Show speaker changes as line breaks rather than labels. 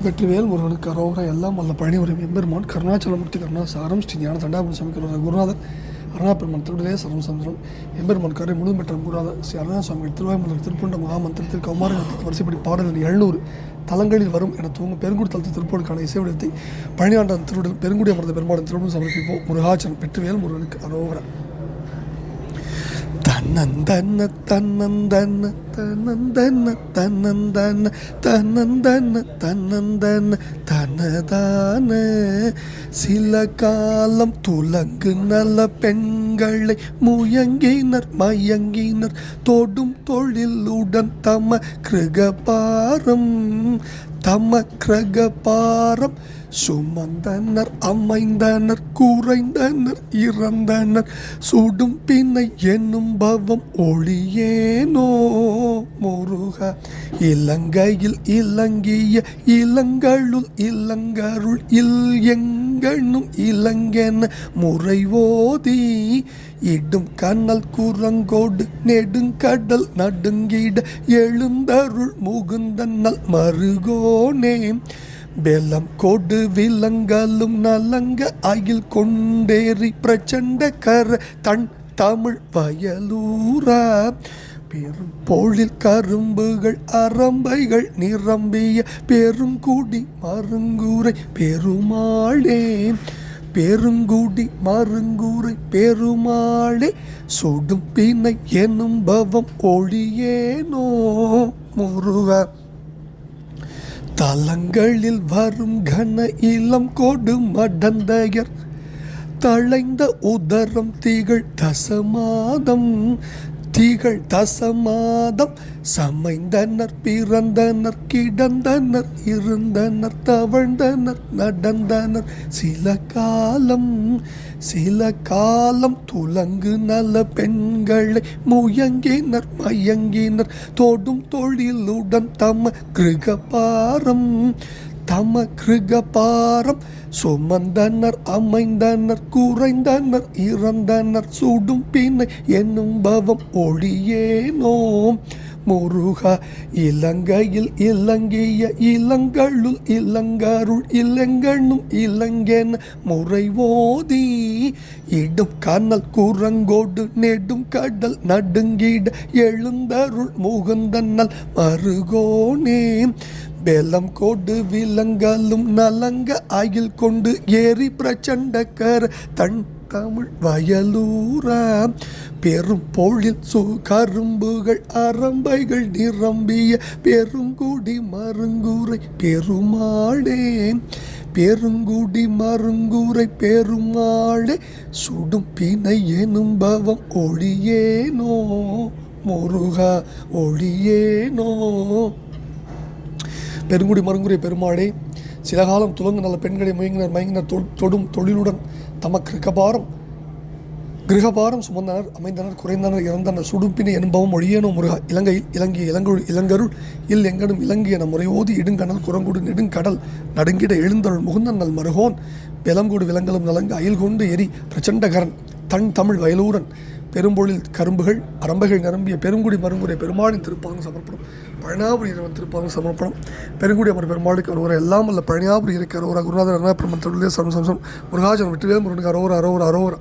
வெற்றிவேல் முருகனுக்கு அரோகரா. எல்லாம் வல்ல பழனிவரம் எம்பெருமான் கருணாச்சலமூர்த்தி கருணாசாரம் ஸ்ரீ ஞான தண்டாபுரம் சமைக்கிற குருநாதர் அருணாபெருமான் திருவிடே சரம் சந்திரன் எம்பெருமான் கரை முழுதும் பெற்ற குருநாதர் ஸ்ரீ அருணா சுவாமிகள் திருவாய்மலர் திருப்பூண்ட மகாமந்திரத்தில் கௌமார வரிசைப்படி பாடல்கள் 700 தலங்களில் வரும் என துவங்கும் பெருங்குடி தளத்து திருப்பூருக்கான இசைவிடத்தை பழனியாண்டான் திருவுடல் பெருங்குடி அமர்ந்த பெருமாடன் திருவிடம் சமர்ப்பிப்போம். முருகாச்சன். வெற்றிவேல் முருகனுக்கு அரோகரா. தன்னந்தன்ன தன்னந்தன்ன தன்னந்தன்ன தன்னந்தன்ன தன்னந்தன்ன தன்னந்தன்ன தனதான சில காலம் துலங்கு நல்ல பெண்களை முயங்கினர் மயங்கினர் தோடும் தொழிலுடன் தம கிருகபாரம் சுமந்தனர் அமைந்தனர் குறைந்தனர் இறந்தனர் சுடும் பின்னை என்னும் பவம் ஒளியேனோ முருகா. இலங்கையில் இலங்கிய இளங்களுள் இளங்கருள் எங்கண்ணும் இலங்கென முறைவோதி இடும் கண்ணல் குரங்கோடு நெடுங்கடல் நடுங்கிட எழுந்தருள் முகுந்தனல் மருகோனே. வெள்ளம் கொடு விலங்கலும் நலங்க அயில் கொண்டேறி பிரச்சண்ட கர தன் தமிழ் வயலூரா. பெரும் பொழில் கரும்புகள் அரம்பைகள் நிரம்பிய பெருங்குடி மருங்கூரை பெருமாளே. பெருங்குடி மருங்கூரை பெருமாளே சுடும் பிணை என்னும் பவம் ஒளியேனோ முருகா. தலங்களில் வரும் கன இளம் கொடு மடந்தையர் தளைந்த உதரம் திகழ் தசமாதம் சமைந்தனர் பிறந்தனர் கிடந்தனர் இருந்தனர் தவழ்ந்தனர் நடந்தனர் சில காலம் துலங்கு நல பெண்களை முயங்கினர் மயங்கினர் தோடும் தொழிலுடன் தம கிருகபாரம் சுமந்தனர் அமைந்தனர் குறைந்தனர் இறந்தனர் சுடும் பின்னை என்னும் பவம் ஒளியேனோ முருகா. இலங்கையில் இலங்கிய இளங்களுள் இளங்கருள் இளங்கண்ணும் இளங்கென முறைவோதி இடும் கண்ணல் குரங்கோடு நெடும் கடல் நடுங்கிட எழுந்தருள் முகுந்தனல் மருகோனே. வெள்ளம் கொடு விலங்கலும் நலங்க அயில் கொண்டு ஏறி பிரச்சண்ட கர தன் தமிழ் வயலூரா. பெரும் பொழில் கரும்புகள் அரம்பைகள் நிரம்பிய பெருங்குடி மருங்கூரை பெருமாளே. பெருங்குடி மருங்கூரை பெருமாளே சுடும் பிணை எனும் பவம் ஒளியேனோ முருகா ஒளியேனோ. பெருங்குடி மருங்குரை பெருமாளே சில காலம் துலங்கு நல்ல பெண்களை மயங்கினர் தொடும் தொழிலுடன் தமக்கு கிரகபாரம் சுமந்தனர் அமைந்தனர் குறைந்தனர் இறந்தனர் சுடுப்பினை என்பவும் ஒழியேனோ முருகா. இலங்கையில் இலங்கிய இளங்கருள் எங்கனும் இலங்கிய என முறையோதி இடுங்கடல் குரங்குடு நெடுங்கடல் நடுங்கிட எழுந்தருள் முகுந்தனல் மருகோன். வெலங்கூடு விலங்கலும் நலங்கு அயில் கொண்டு எரி பிரச்சண்டகரன் தன் தமிழ் வயலூரன். பெரும்பொழில் கரும்புகள் அரம்பைகள் நிரம்பிய பெருங்குடி மருங்குரை பெருமாளின் திருப்பாங்க சமர்ப்பணம். பழனியாபுரி இறைவன் திருப்பாங்க சமர்ப்பணம். பெருங்குடி அமர் பெருமாளுக்கு அரோகரா. எல்லாம் அல்ல பழனியாபுரி இறைக்கு அரோகரா. குருநாதர் அருணாபெருமான் திருவிடே சரம் முருகாச்சலம். வெற்றிவேல் முருகனுக்கு அரோகரா.